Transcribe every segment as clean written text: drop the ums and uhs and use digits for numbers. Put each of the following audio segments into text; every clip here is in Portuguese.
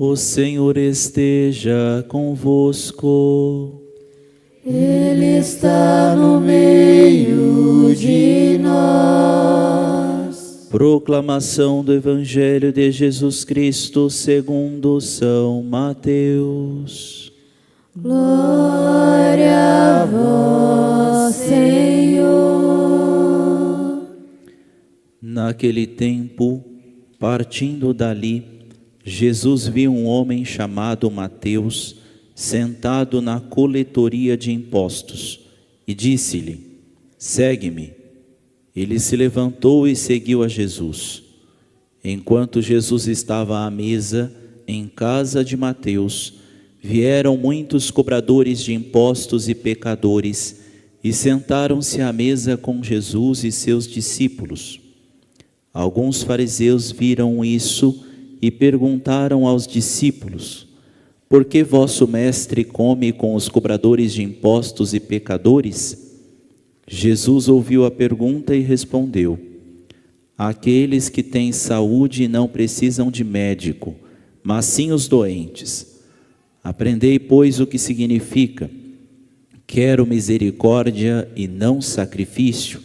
O Senhor esteja convosco. Ele está no meio de nós. Proclamação do Evangelho de Jesus Cristo segundo São Mateus. Glória a vós, Senhor. Naquele tempo, partindo dali, Jesus viu um homem chamado Mateus sentado na coletoria de impostos e disse-lhe: segue-me. Ele se levantou e seguiu a Jesus. Enquanto Jesus estava à mesa em casa de Mateus, vieram muitos cobradores de impostos e pecadores e sentaram-se à mesa com Jesus e seus discípulos. Alguns fariseus viram isso e perguntaram aos discípulos: por que vosso mestre come com os cobradores de impostos e pecadores? Jesus ouviu a pergunta e respondeu: aqueles que têm saúde não precisam de médico, mas sim os doentes. Aprendei, pois, o que significa: quero misericórdia e não sacrifício.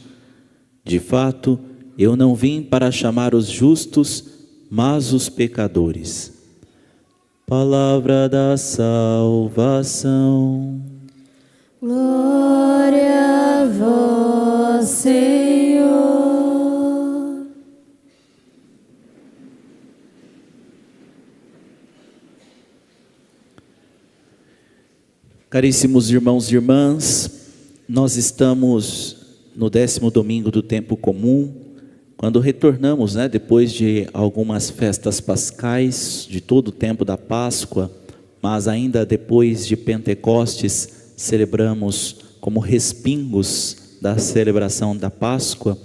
De fato, eu não vim para chamar os justos, mas os pecadores. Palavra da salvação. Glória a vós, Senhor. Caríssimos irmãos e irmãs, nós estamos no 10º domingo do tempo comum, quando retornamos, depois de algumas festas pascais, de todo o tempo da Páscoa, mas ainda depois de Pentecostes, celebramos como respingos da celebração da Páscoa,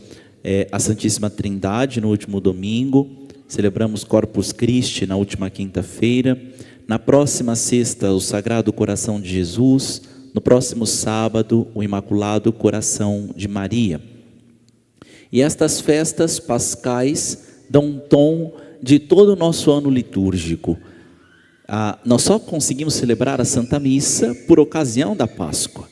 a Santíssima Trindade no último domingo, celebramos Corpus Christi na última quinta-feira, na próxima sexta o Sagrado Coração de Jesus, no próximo sábado o Imaculado Coração de Maria. E estas festas pascais dão um tom de todo o nosso ano litúrgico. Nós só conseguimos celebrar a Santa Missa por ocasião da Páscoa.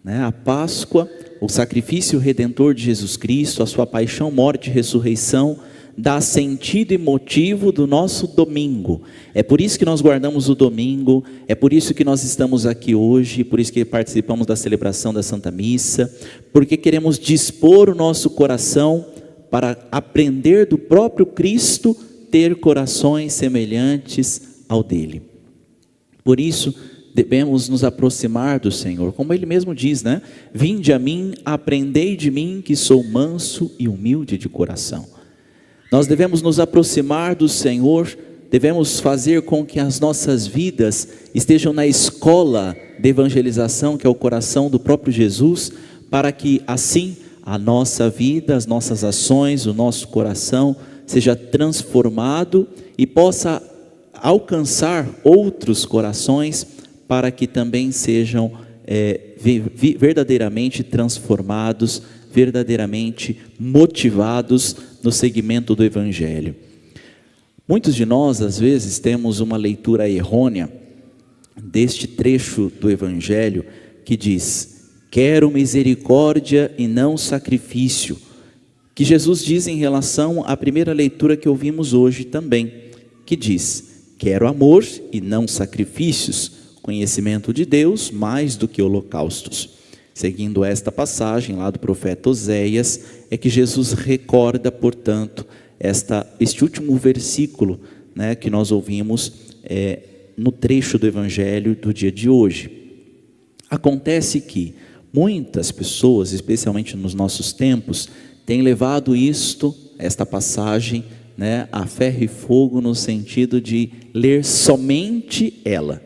A Páscoa, o sacrifício redentor de Jesus Cristo, a sua paixão, morte e ressurreição, dá sentido e motivo do nosso domingo. É por isso que nós guardamos o domingo, é por isso que nós estamos aqui hoje, por isso que participamos da celebração da Santa Missa, porque queremos dispor o nosso coração para aprender do próprio Cristo, ter corações semelhantes ao dele. Por isso, devemos nos aproximar do Senhor, como Ele mesmo diz, Vinde a mim, aprendei de mim, que sou manso e humilde de coração. Nós devemos nos aproximar do Senhor, devemos fazer com que as nossas vidas estejam na escola de evangelização, que é o coração do próprio Jesus, para que assim a nossa vida, as nossas ações, o nosso coração seja transformado e possa alcançar outros corações para que também sejam verdadeiramente transformados, verdadeiramente motivados no seguimento do Evangelho. Muitos de nós, às vezes, temos uma leitura errônea deste trecho do Evangelho que diz: quero misericórdia e não sacrifício, que Jesus diz em relação à primeira leitura que ouvimos hoje também, que diz: quero amor e não sacrifícios, conhecimento de Deus mais do que holocaustos. Seguindo esta passagem lá do profeta Oséias, é que Jesus recorda, portanto, este último versículo, que nós ouvimos no trecho do Evangelho do dia de hoje. Acontece que muitas pessoas, especialmente nos nossos tempos, têm levado esta passagem, a ferro e fogo, no sentido de ler somente ela,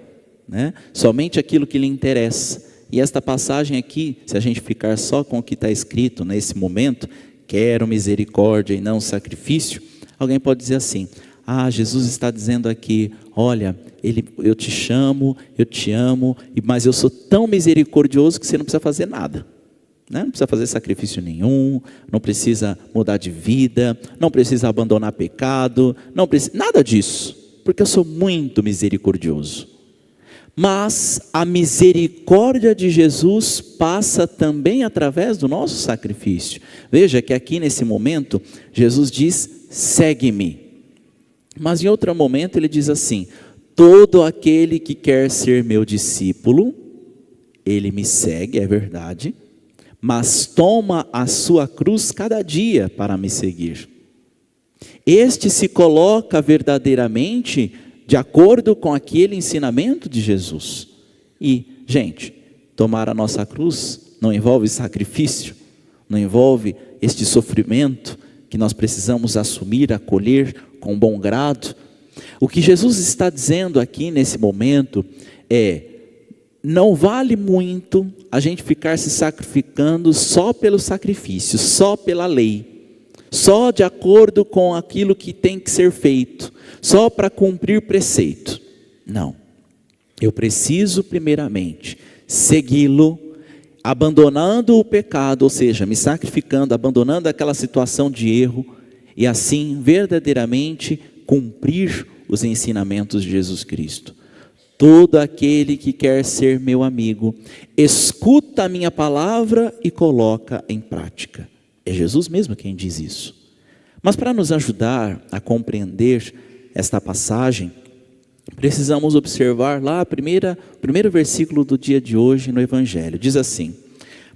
somente aquilo que lhe interessa. E esta passagem aqui, se a gente ficar só com o que está escrito nesse momento, quero misericórdia e não sacrifício, alguém pode dizer assim: Jesus está dizendo aqui, olha, eu te chamo, eu te amo, mas eu sou tão misericordioso que você não precisa fazer nada. Não precisa fazer sacrifício nenhum, não precisa mudar de vida, não precisa abandonar pecado, não precisa, nada disso. porque eu sou muito misericordioso. Mas a misericórdia de Jesus passa também através do nosso sacrifício. Veja que aqui nesse momento, Jesus diz, segue-me. Mas em outro momento ele diz assim, todo aquele que quer ser meu discípulo, ele me segue, é verdade, mas toma a sua cruz cada dia para me seguir. Este se coloca verdadeiramente de acordo com aquele ensinamento de Jesus. E, gente, tomar a nossa cruz não envolve sacrifício, não envolve este sofrimento que nós precisamos assumir, acolher com bom grado. O que Jesus está dizendo aqui nesse momento é, não vale muito a gente ficar se sacrificando só pelo sacrifício, só pela lei, só de acordo com aquilo que tem que ser feito, só para cumprir preceito. Não, eu preciso primeiramente segui-lo, abandonando o pecado, ou seja, me sacrificando, abandonando aquela situação de erro, e assim verdadeiramente cumprir os ensinamentos de Jesus Cristo. Todo aquele que quer ser meu amigo, escuta a minha palavra e coloca em prática. É Jesus mesmo quem diz isso. Mas para nos ajudar a compreender esta passagem, precisamos observar lá o primeiro versículo do dia de hoje no Evangelho. Diz assim,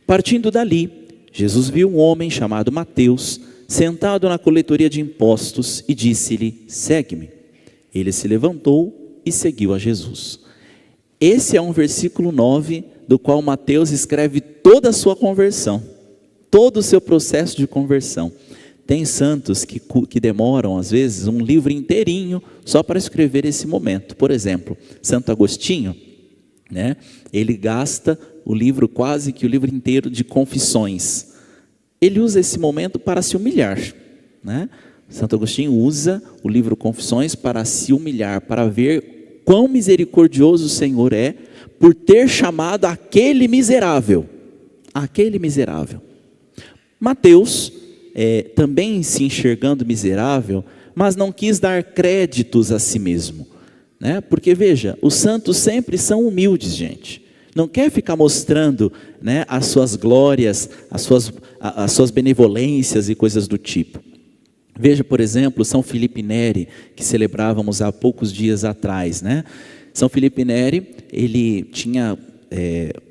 partindo dali, Jesus viu um homem chamado Mateus, sentado na coletoria de impostos, e disse-lhe, segue-me. Ele se levantou e seguiu a Jesus. Esse é um versículo 9, do qual Mateus escreve toda a sua conversão, todo o seu processo de conversão. Tem santos que demoram, às vezes, um livro inteirinho só para escrever esse momento. Por exemplo, Santo Agostinho, né? Ele gasta o livro, quase que o livro inteiro de confissões. Ele usa esse momento para se humilhar, né? Santo Agostinho usa o livro Confissões para se humilhar, para ver quão misericordioso o Senhor é por ter chamado aquele miserável. Aquele miserável. Mateus, também se enxergando miserável, mas não quis dar créditos a si mesmo, né? Porque veja, os santos sempre são humildes, gente. Não quer ficar mostrando, né, as suas glórias, as suas benevolências e coisas do tipo. Veja, por exemplo, São Filipe Neri, que celebrávamos há poucos dias atrás, né? São Filipe Neri, ele tinha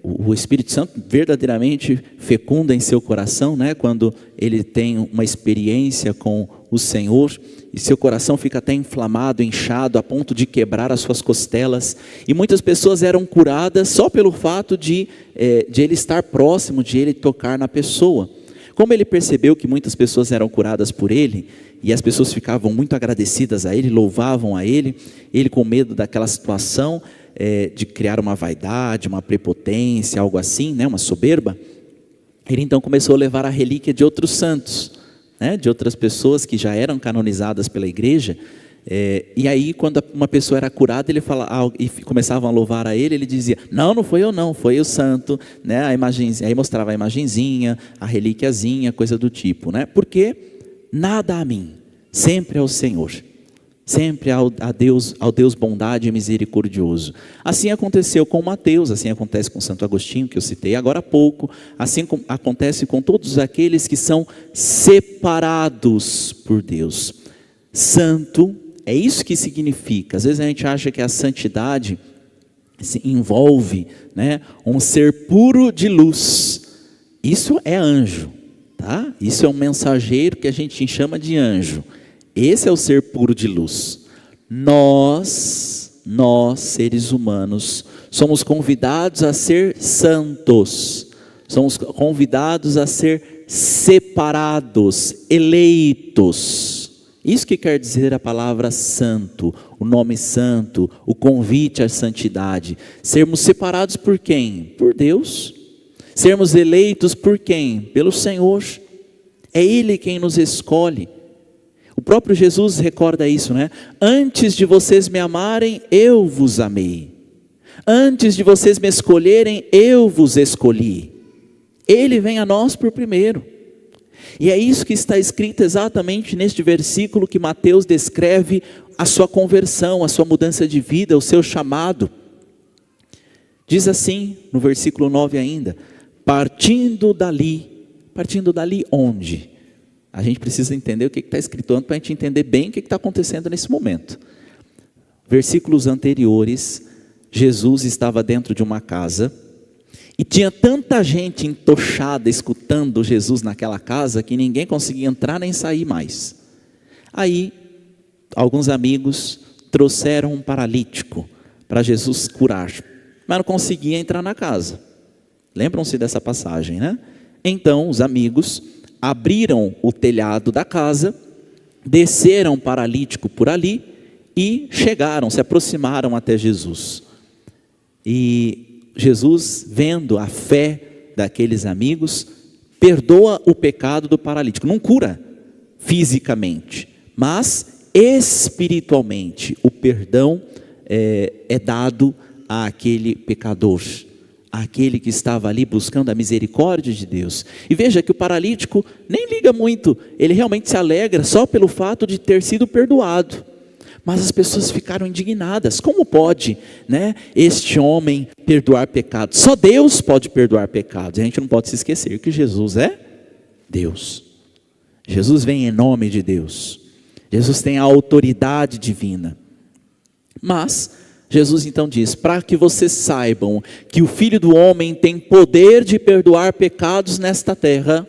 o Espírito Santo verdadeiramente fecunda em seu coração, né? Quando ele tem uma experiência com o Senhor, e seu coração fica até inflamado, inchado, a ponto de quebrar as suas costelas, e muitas pessoas eram curadas só pelo fato de ele estar próximo, de ele tocar na pessoa. Como ele percebeu que muitas pessoas eram curadas por ele, e as pessoas ficavam muito agradecidas a ele, louvavam a ele, ele com medo daquela situação, de criar uma vaidade, uma prepotência, algo assim, né, uma soberba, ele então começou a levar a relíquia de outros santos, né, de outras pessoas que já eram canonizadas pela igreja, e aí quando uma pessoa era curada, ele e começavam a louvar a ele, ele dizia, não foi eu não, foi o santo, né, a imagenzinha, aí mostrava a imagenzinha, a relíquiazinha, coisa do tipo, né, porque nada a mim, sempre ao Senhor. Sempre ao Deus bondade e misericordioso. Assim aconteceu com Mateus, assim acontece com Santo Agostinho, que eu citei agora há pouco, assim acontece com todos aqueles que são separados por Deus. Santo, é isso que significa. Às vezes a gente acha que a santidade envolve, né, um ser puro de luz. Isso é anjo, tá? Isso é um mensageiro que a gente chama de anjo. Esse é o ser puro de luz. Nós, seres humanos, somos convidados a ser santos. Somos convidados a ser separados, eleitos. Isso que quer dizer a palavra santo, o nome santo, o convite à santidade. Sermos separados por quem? Por Deus. Sermos eleitos por quem? Pelo Senhor. É Ele quem nos escolhe. O próprio Jesus recorda isso, né? Antes de vocês me amarem, eu vos amei. Antes de vocês me escolherem, eu vos escolhi. Ele vem a nós por primeiro. E é isso que está escrito exatamente neste versículo que Mateus descreve a sua conversão, a sua mudança de vida, o seu chamado. Diz assim, no versículo 9 ainda, partindo dali onde? A gente precisa entender o que está escrito antes para a gente entender bem o que está acontecendo nesse momento. Versículos anteriores, Jesus estava dentro de uma casa e tinha tanta gente entochada escutando Jesus naquela casa que ninguém conseguia entrar nem sair mais. Aí, alguns amigos trouxeram um paralítico para Jesus curar, mas não conseguia entrar na casa. Lembram-se dessa passagem, né? Então, os amigos abriram o telhado da casa, desceram o paralítico por ali e chegaram, se aproximaram até Jesus. E Jesus, vendo a fé daqueles amigos, perdoa o pecado do paralítico. Não cura fisicamente, mas espiritualmente o perdão é dado àquele pecador, àquele que estava ali buscando a misericórdia de Deus. E veja que o paralítico nem liga muito, ele realmente se alegra só pelo fato de ter sido perdoado. Mas as pessoas ficaram indignadas. Como pode, né, este homem perdoar pecados? Só Deus pode perdoar pecados. A gente não pode se esquecer que Jesus é Deus. Jesus vem em nome de Deus. Jesus tem a autoridade divina. Mas Jesus então diz, para que vocês saibam que o Filho do Homem tem poder de perdoar pecados nesta terra,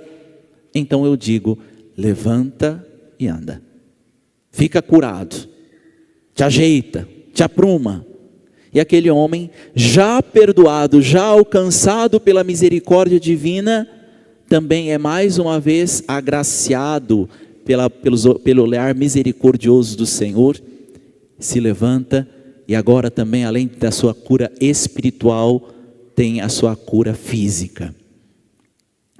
então eu digo, levanta e anda. Fica curado, te ajeita, te apruma. E aquele homem, já perdoado, já alcançado pela misericórdia divina, também é mais uma vez agraciado pelo olhar misericordioso do Senhor, se levanta e agora também, além da sua cura espiritual, tem a sua cura física.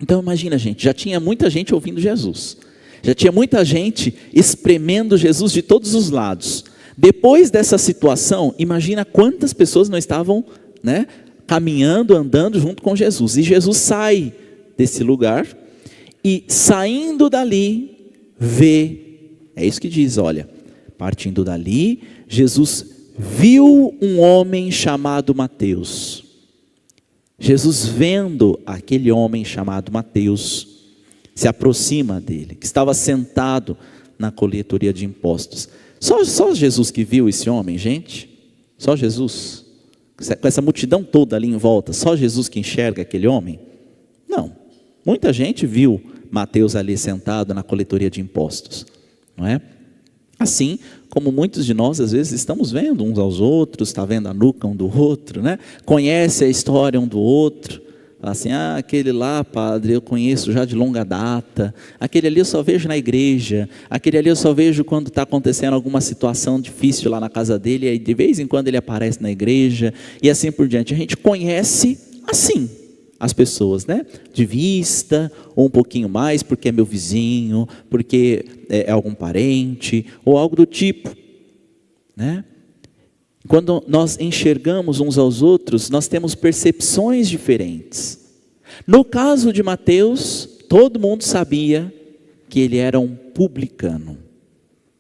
Então imagina, gente, já tinha muita gente ouvindo Jesus, já tinha muita gente espremendo Jesus de todos os lados. Depois dessa situação, imagina quantas pessoas não estavam, né, caminhando, andando junto com Jesus. E Jesus sai desse lugar e, saindo dali, vê, é isso que diz, olha, partindo dali, Jesus viu um homem chamado Mateus. Jesus, vendo aquele homem chamado Mateus, se aproxima dele, que estava sentado na coletoria de impostos. Só Jesus que viu esse homem, gente? Só Jesus? Com essa multidão toda ali em volta, só Jesus que enxerga aquele homem? Não, muita gente viu Mateus ali sentado na coletoria de impostos, não é? Assim como muitos de nós às vezes estamos vendo uns aos outros, está vendo a nuca um do outro, né? Conhece a história um do outro, fala assim, aquele lá, padre, eu conheço já de longa data, aquele ali eu só vejo na igreja, aquele ali eu só vejo quando está acontecendo alguma situação difícil lá na casa dele, e aí de vez em quando ele aparece na igreja, e assim por diante. A gente conhece assim as pessoas, né? De vista, ou um pouquinho mais, porque é meu vizinho, porque é algum parente, ou algo do tipo, né? Quando nós enxergamos uns aos outros, nós temos percepções diferentes. No caso de Mateus, todo mundo sabia que ele era um publicano,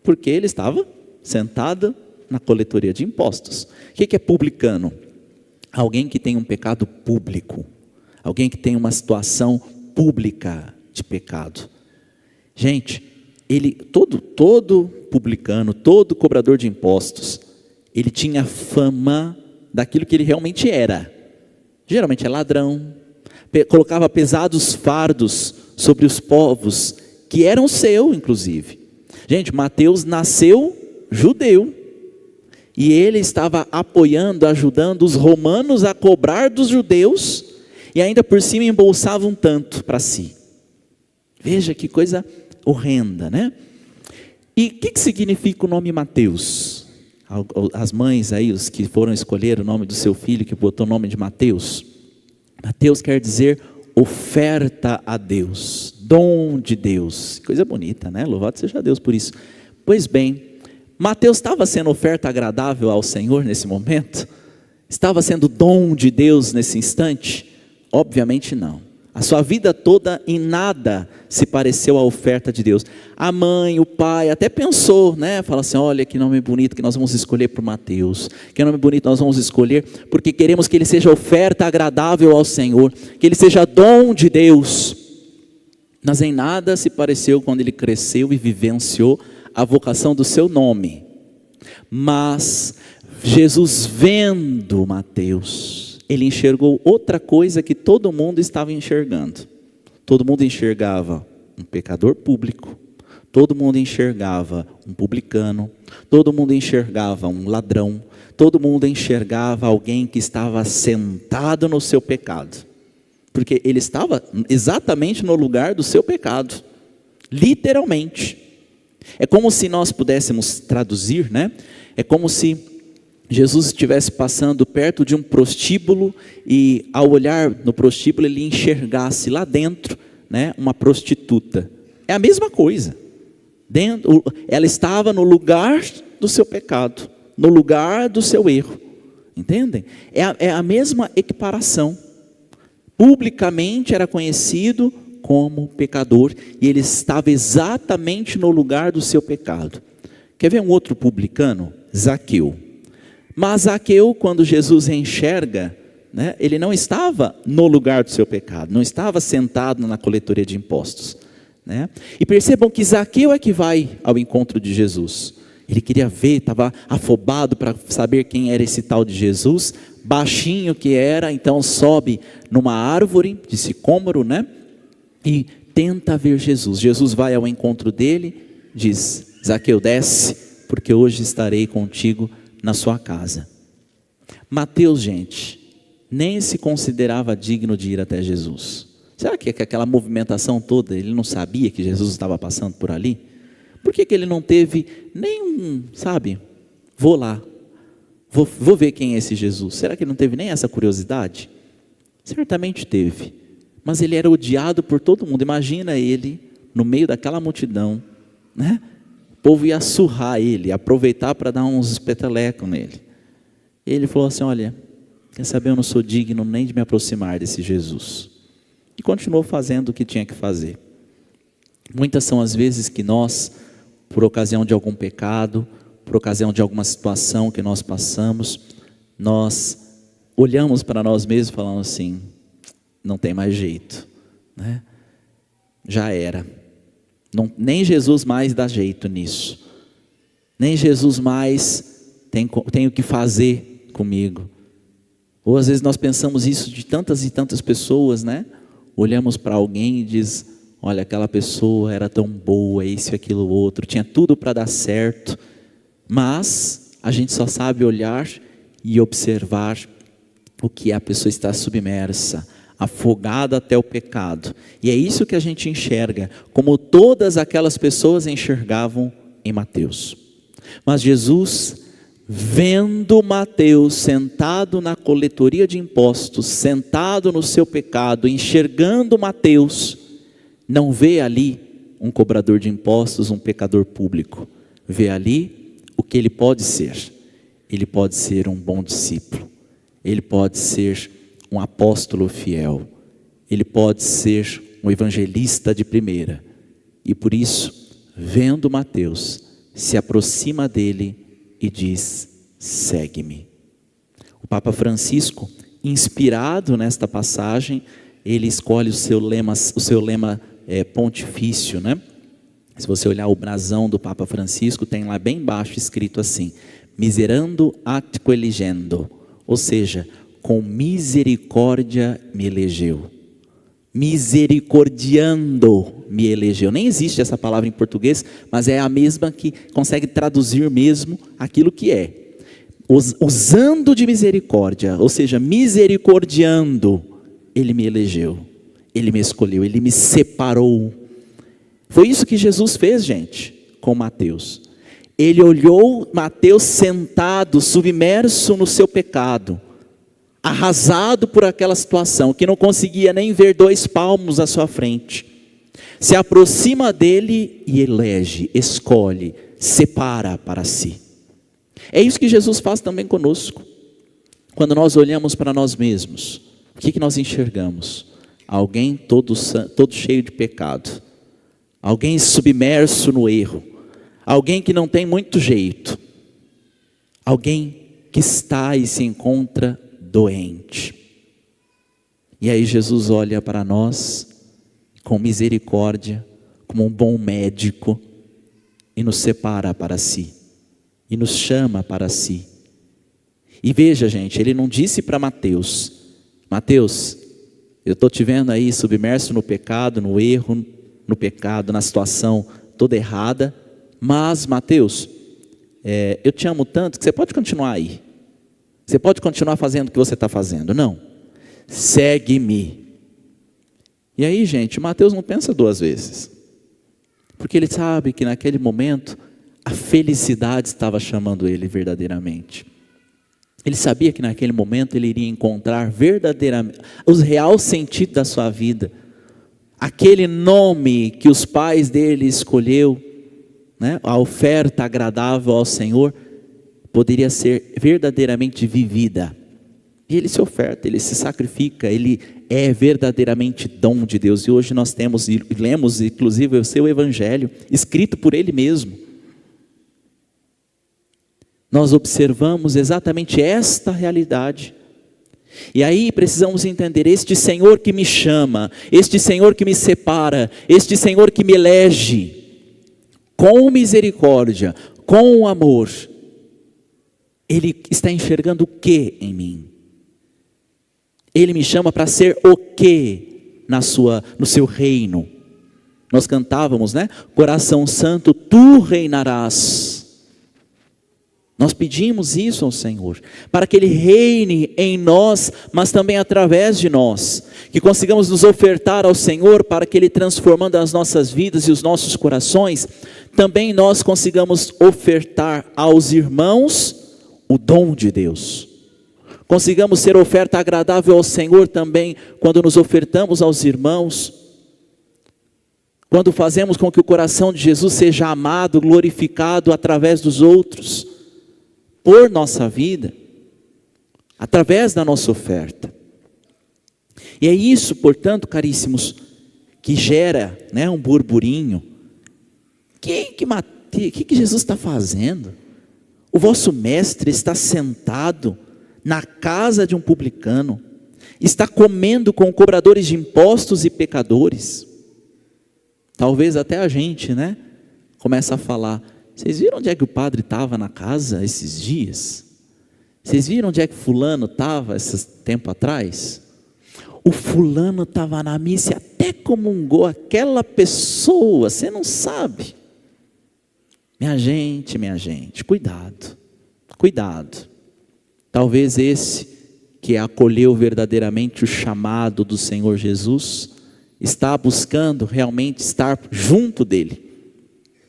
porque ele estava sentado na coletoria de impostos. O que é publicano? Alguém que tem um pecado público, alguém que tem uma situação pública de pecado. Gente, todo publicano, todo cobrador de impostos, ele tinha fama daquilo que ele realmente era. Geralmente é ladrão, colocava pesados fardos sobre os povos, que eram seu, inclusive. Gente, Mateus nasceu judeu, e ele estava apoiando, ajudando os romanos a cobrar dos judeus, e ainda por cima embolsava um tanto para si. Veja que coisa horrenda, né? E o que significa o nome Mateus? As mães aí, os que foram escolher o nome do seu filho, que botou o nome de Mateus. Mateus quer dizer oferta a Deus, dom de Deus. Coisa bonita, né? Louvado seja Deus por isso. Pois bem, Mateus estava sendo oferta agradável ao Senhor nesse momento? Estava sendo dom de Deus nesse instante? Obviamente não. A sua vida toda em nada se pareceu à oferta de Deus. A mãe, o pai até pensou, né? Fala assim, olha que nome bonito que nós vamos escolher para o Mateus. Que nome bonito nós vamos escolher porque queremos que ele seja oferta agradável ao Senhor. Que ele seja dom de Deus. Mas em nada se pareceu quando ele cresceu e vivenciou a vocação do seu nome. Mas Jesus vendo Mateus, ele enxergou outra coisa que todo mundo estava enxergando. Todo mundo enxergava um pecador público, todo mundo enxergava um publicano, todo mundo enxergava um ladrão, todo mundo enxergava alguém que estava sentado no seu pecado. Porque ele estava exatamente no lugar do seu pecado, literalmente. É como se nós pudéssemos traduzir, né? É como se Jesus estivesse passando perto de um prostíbulo e ao olhar no prostíbulo ele enxergasse lá dentro, né, uma prostituta. É a mesma coisa. Ela estava no lugar do seu pecado, no lugar do seu erro. Entendem? É a mesma equiparação. Publicamente era conhecido como pecador e ele estava exatamente no lugar do seu pecado. Quer ver um outro publicano? Zaqueu. Mas Zaqueu, quando Jesus enxerga, né, ele não estava no lugar do seu pecado, não estava sentado na coletoria de impostos. Né? E percebam que Zaqueu é que vai ao encontro de Jesus. Ele queria ver, estava afobado para saber quem era esse tal de Jesus, baixinho que era, então sobe numa árvore de sicômoro, né? E tenta ver Jesus. Jesus vai ao encontro dele, diz, Zaqueu, desce, porque hoje estarei contigo na sua casa. Mateus, gente, nem se considerava digno de ir até Jesus. Será que aquela movimentação toda, ele não sabia que Jesus estava passando por ali? Por que ele não teve nenhum, sabe, vou lá, vou ver quem é esse Jesus? Será que ele não teve nem essa curiosidade? Certamente teve, mas ele era odiado por todo mundo. Imagina ele no meio daquela multidão, né? O povo ia surrar ele, aproveitar para dar uns espetelecos nele. Ele falou assim, olha, quer saber, eu não sou digno nem de me aproximar desse Jesus. E continuou fazendo o que tinha que fazer. Muitas são as vezes que nós, por ocasião de algum pecado, por ocasião de alguma situação que nós passamos, nós olhamos para nós mesmos e falamos assim, não tem mais jeito, né? Já era. Não, nem Jesus mais dá jeito nisso. Nem Jesus mais tem o que fazer comigo. Ou às vezes nós pensamos isso de tantas e tantas pessoas, né? Olhamos para alguém e diz, olha, aquela pessoa era tão boa, isso e aquilo outro, tinha tudo para dar certo, mas a gente só sabe olhar e observar o que a pessoa está submersa, afogada até o pecado. E é isso que a gente enxerga, como todas aquelas pessoas enxergavam em Mateus. Mas Jesus, vendo Mateus sentado na coletoria de impostos, sentado no seu pecado, enxergando Mateus, não vê ali um cobrador de impostos, um pecador público. Vê ali o que ele pode ser. Ele pode ser um bom discípulo. Ele pode ser um apóstolo fiel. Ele pode ser um evangelista de primeira. E por isso, vendo Mateus, se aproxima dele e diz, segue-me. O Papa Francisco, inspirado nesta passagem, ele escolhe o seu lema pontifício, né? Se você olhar o brasão do Papa Francisco, tem lá bem embaixo escrito assim, miserando atque eligendo, ou seja, com misericórdia me elegeu. Misericordiando me elegeu. Nem existe essa palavra em português, mas é a mesma que consegue traduzir mesmo aquilo que é. Usando de misericórdia, ou seja, misericordiando, ele me elegeu, ele me escolheu, ele me separou. Foi isso que Jesus fez, gente, com Mateus. Ele olhou Mateus sentado, submerso no seu pecado, arrasado por aquela situação, que não conseguia nem ver 2 palmos à sua frente. Se aproxima dele e elege, escolhe, separa para si. É isso que Jesus faz também conosco. Quando nós olhamos para nós mesmos, o que nós enxergamos? Alguém todo cheio de pecado. Alguém submerso no erro. Alguém que não tem muito jeito. Alguém que está e se encontra doente. E aí Jesus olha para nós com misericórdia, como um bom médico, e nos separa para si, e nos chama para si. E veja, gente, ele não disse para Mateus: Mateus, eu estou te vendo aí submerso no pecado, no erro, no pecado, na situação toda errada, mas Mateus, eu te amo tanto que você pode continuar aí. Você pode continuar fazendo o que você está fazendo. Não, segue-me. E aí, gente, Mateus não pensa duas vezes, porque ele sabe que naquele momento a felicidade estava chamando ele verdadeiramente. Ele sabia que naquele momento ele iria encontrar verdadeiramente o real sentido da sua vida. Aquele nome que os pais dele escolheu, né, a oferta agradável ao Senhor, poderia ser verdadeiramente vivida. E ele se oferta, ele se sacrifica, ele é verdadeiramente dom de Deus. E hoje nós temos e lemos inclusive o seu evangelho, escrito por ele mesmo. Nós observamos exatamente esta realidade. E aí precisamos entender: este Senhor que me chama, este Senhor que me separa, este Senhor que me elege, com misericórdia, com amor, Ele está enxergando o que em mim? Ele me chama para ser o que no seu reino? Nós cantávamos, né? Coração Santo, tu reinarás. Nós pedimos isso ao Senhor, para que Ele reine em nós, mas também através de nós, que consigamos nos ofertar ao Senhor, para que Ele, transformando as nossas vidas e os nossos corações, também nós consigamos ofertar aos irmãos o dom de Deus. Consigamos ser oferta agradável ao Senhor também, quando nos ofertamos aos irmãos, quando fazemos com que o coração de Jesus seja amado, glorificado através dos outros, por nossa vida, através da nossa oferta. E é isso, portanto, caríssimos, que gera, né, um burburinho. O que Jesus está fazendo? O vosso mestre está sentado na casa de um publicano, está comendo com cobradores de impostos e pecadores. Talvez até a gente, né, começa a falar: vocês viram onde é que o padre estava na casa esses dias? Vocês viram onde é que fulano estava esse tempo atrás? O fulano estava na missa e até comungou aquela pessoa, você não sabe. Minha gente, cuidado. Talvez esse que acolheu verdadeiramente o chamado do Senhor Jesus, está buscando realmente estar junto dele.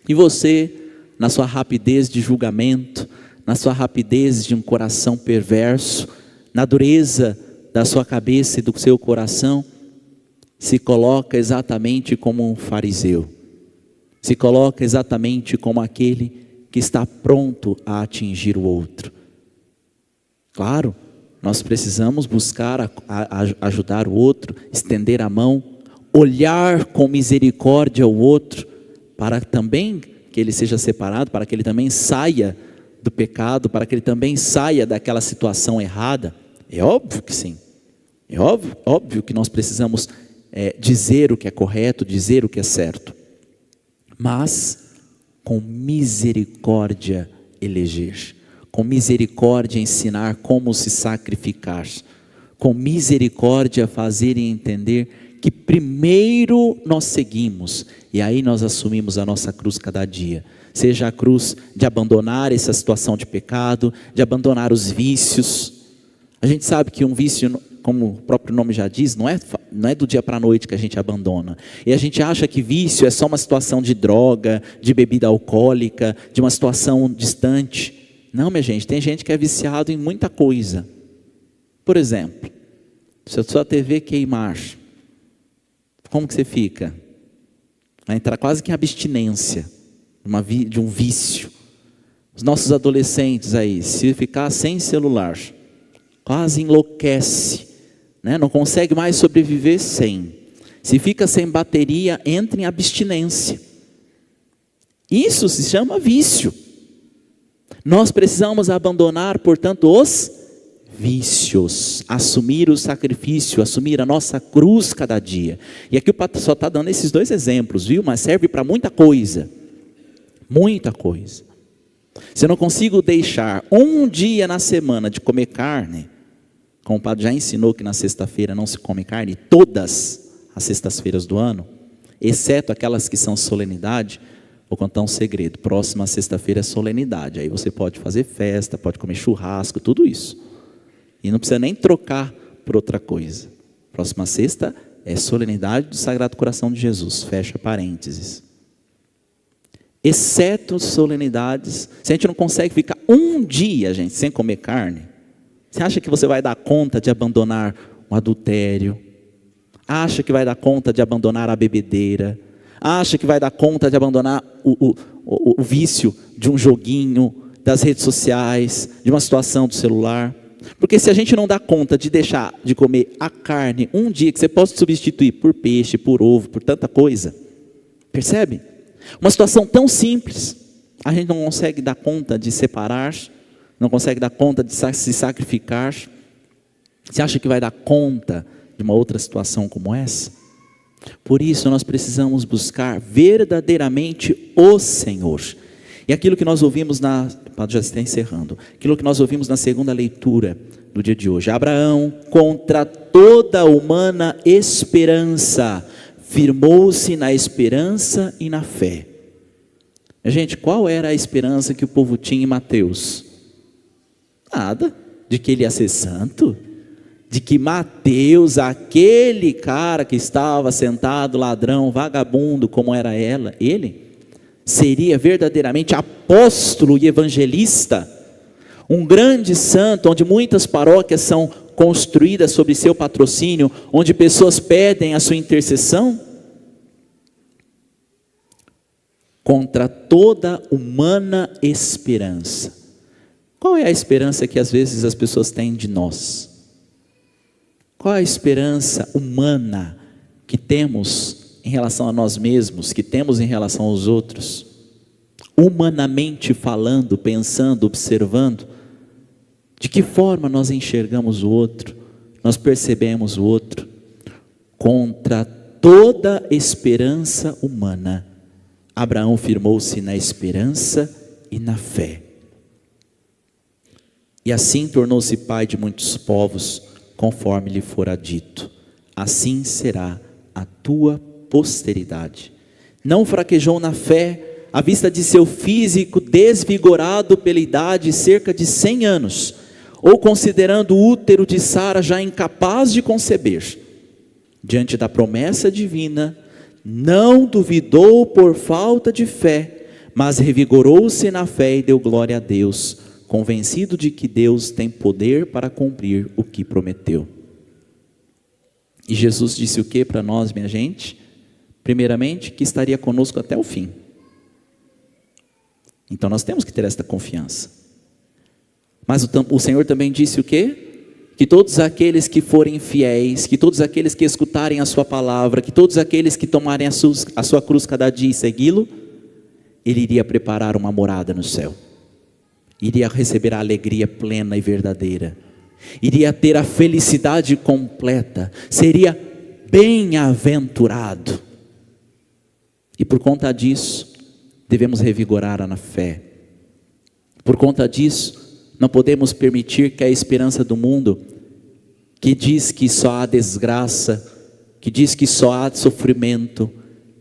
E você, na sua rapidez de julgamento, na sua rapidez de um coração perverso, na dureza da sua cabeça e do seu coração, se coloca exatamente como um fariseu, se coloca exatamente como aquele que está pronto a atingir o outro. Claro, nós precisamos buscar ajudar o outro, estender a mão, olhar com misericórdia o outro, para também que ele seja separado, para que ele também saia do pecado, para que ele também saia daquela situação errada. É óbvio que sim, é óbvio que nós precisamos dizer o que é correto, dizer o que é certo, mas com misericórdia eleger, com misericórdia ensinar como se sacrificar, com misericórdia fazer e entender que primeiro nós seguimos, e aí nós assumimos a nossa cruz cada dia, seja a cruz de abandonar essa situação de pecado, de abandonar os vícios. A gente sabe que um vício, como o próprio nome já diz, não é do dia para a noite que a gente abandona. E a gente acha que vício é só uma situação de droga, de bebida alcoólica, de uma situação distante. Não, minha gente, tem gente que é viciado em muita coisa. Por exemplo, se a sua TV queimar, como que você fica? Vai entrar quase que em abstinência de um vício. Os nossos adolescentes aí, se ficar sem celular, quase enlouquece, né? Não consegue mais sobreviver sem. Se fica sem bateria, entra em abstinência. Isso se chama vício. Nós precisamos abandonar, portanto, os vícios, assumir o sacrifício, assumir a nossa cruz cada dia. E aqui o pastor só está dando esses 2 exemplos, viu? Mas serve para muita coisa. Muita coisa. Se eu não consigo deixar um dia na semana de comer carne, como o padre já ensinou que na sexta-feira não se come carne, todas as sextas-feiras do ano, exceto aquelas que são solenidade, vou contar um segredo, próxima sexta-feira é solenidade, aí você pode fazer festa, pode comer churrasco, tudo isso, e não precisa nem trocar por outra coisa. Próxima sexta é solenidade do Sagrado Coração de Jesus, fecha parênteses. Exceto solenidades, se a gente não consegue ficar um dia, gente, sem comer carne, você acha que você vai dar conta de abandonar o adultério? Acha que vai dar conta de abandonar a bebedeira? Acha que vai dar conta de abandonar o vício de um joguinho, das redes sociais, de uma situação do celular? Porque se a gente não dá conta de deixar de comer a carne um dia, que você possa substituir por peixe, por ovo, por tanta coisa, percebe? Uma situação tão simples, a gente não consegue dar conta de separar, não consegue dar conta de se sacrificar. Você acha que vai dar conta de uma outra situação como essa? Por isso nós precisamos buscar verdadeiramente o Senhor. E aquilo que nós ouvimos já está encerrando, aquilo que nós ouvimos na segunda leitura do dia de hoje: Abraão, contra toda humana esperança, firmou-se na esperança e na fé. Gente, qual era a esperança que o povo tinha em Mateus? Nada. De que ele ia ser santo? De que Mateus, aquele cara que estava sentado, ladrão, vagabundo, como era ele, seria verdadeiramente apóstolo e evangelista, um grande santo, onde muitas paróquias são construídas sobre seu patrocínio, onde pessoas pedem a sua intercessão? Contra toda humana esperança. Qual é a esperança que às vezes as pessoas têm de nós? Qual é a esperança humana que temos em relação a nós mesmos, que temos em relação aos outros? Humanamente falando, pensando, observando, de que forma nós enxergamos o outro, nós percebemos o outro? Contra toda esperança humana, Abraão firmou-se na esperança e na fé. E assim tornou-se pai de muitos povos, conforme lhe fora dito: assim será a tua posteridade. Não fraquejou na fé, à vista de seu físico desvigorado pela idade, cerca de 100 anos, ou considerando o útero de Sara já incapaz de conceber. Diante da promessa divina, não duvidou por falta de fé, mas revigorou-se na fé e deu glória a Deus, convencido de que Deus tem poder para cumprir o que prometeu. E Jesus disse o que para nós, minha gente? Primeiramente, que estaria conosco até o fim. Então nós temos que ter esta confiança. Mas o Senhor também disse o quê? Que todos aqueles que forem fiéis, que todos aqueles que escutarem a sua palavra, que todos aqueles que tomarem a sua cruz cada dia e segui-lo, Ele iria preparar uma morada no céu. Iria receber a alegria plena e verdadeira, iria ter a felicidade completa, seria bem-aventurado. E por conta disso, devemos revigorar na fé. Por conta disso, não podemos permitir que a esperança do mundo, que diz que só há desgraça, que diz que só há sofrimento,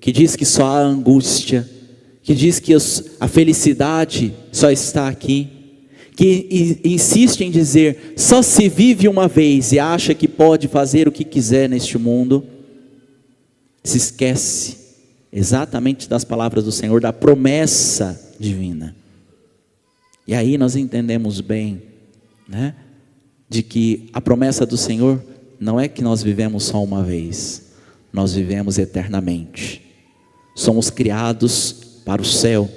que diz que só há angústia, que diz que a felicidade só está aqui, que insiste em dizer, só se vive uma vez e acha que pode fazer o que quiser neste mundo, se esquece exatamente das palavras do Senhor, da promessa divina. E aí nós entendemos bem, né, de que a promessa do Senhor não é que nós vivemos só uma vez, nós vivemos eternamente. Somos criados para o céu,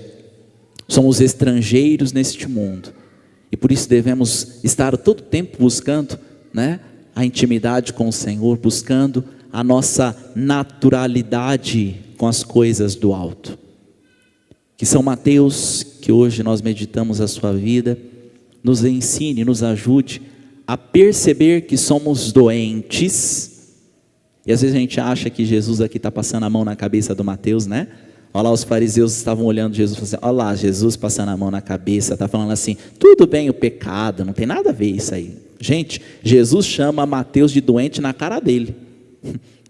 somos estrangeiros neste mundo, e por isso devemos estar todo tempo buscando, né, a intimidade com o Senhor, buscando a nossa naturalidade com as coisas do alto. Que São Mateus, que hoje nós meditamos a sua vida, nos ensine, nos ajude a perceber que somos doentes. E às vezes a gente acha que Jesus aqui está passando a mão na cabeça do Mateus, né? Olha lá, os fariseus estavam olhando Jesus e falaram assim, olha lá, Jesus passando a mão na cabeça, está falando assim, tudo bem o pecado, não tem nada a ver isso aí. Gente, Jesus chama Mateus de doente na cara dele,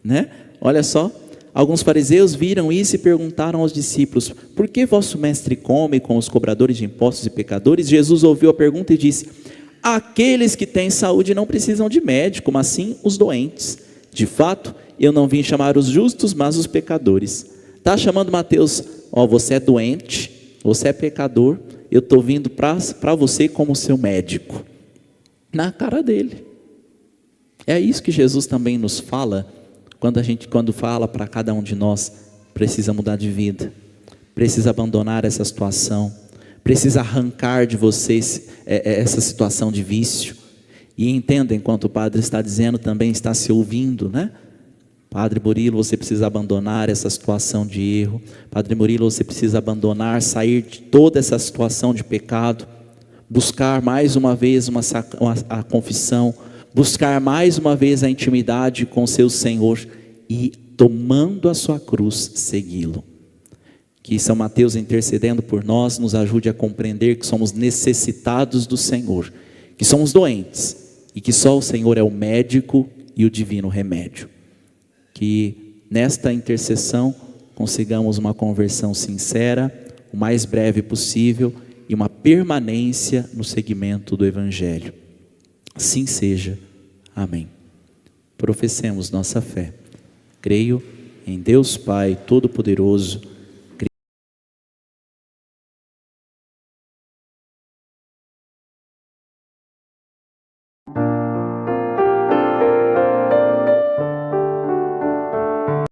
né? Olha só, alguns fariseus viram isso e perguntaram aos discípulos, por que vosso mestre come com os cobradores de impostos e pecadores? Jesus ouviu a pergunta e disse, aqueles que têm saúde não precisam de médico, mas sim os doentes. De fato, eu não vim chamar os justos, mas os pecadores. Está chamando Mateus, você é doente, você é pecador, eu estou vindo para você como seu médico. Na cara dele. É isso que Jesus também nos fala, quando fala para cada um de nós, precisa mudar de vida, precisa abandonar essa situação, precisa arrancar de vocês essa situação de vício. E entenda, enquanto o Padre está dizendo, também está se ouvindo, né? Padre Murilo, você precisa abandonar essa situação de erro. Padre Murilo, você precisa abandonar, sair de toda essa situação de pecado, buscar mais uma vez a confissão, buscar mais uma vez a intimidade com seu Senhor e, tomando a sua cruz, segui-lo. Que São Mateus, intercedendo por nós, nos ajude a compreender que somos necessitados do Senhor, que somos doentes e que só o Senhor é o médico e o divino remédio. Que nesta intercessão consigamos uma conversão sincera, o mais breve possível, e uma permanência no seguimento do Evangelho. Assim seja. Amém. Professemos nossa fé. Creio em Deus Pai Todo-Poderoso,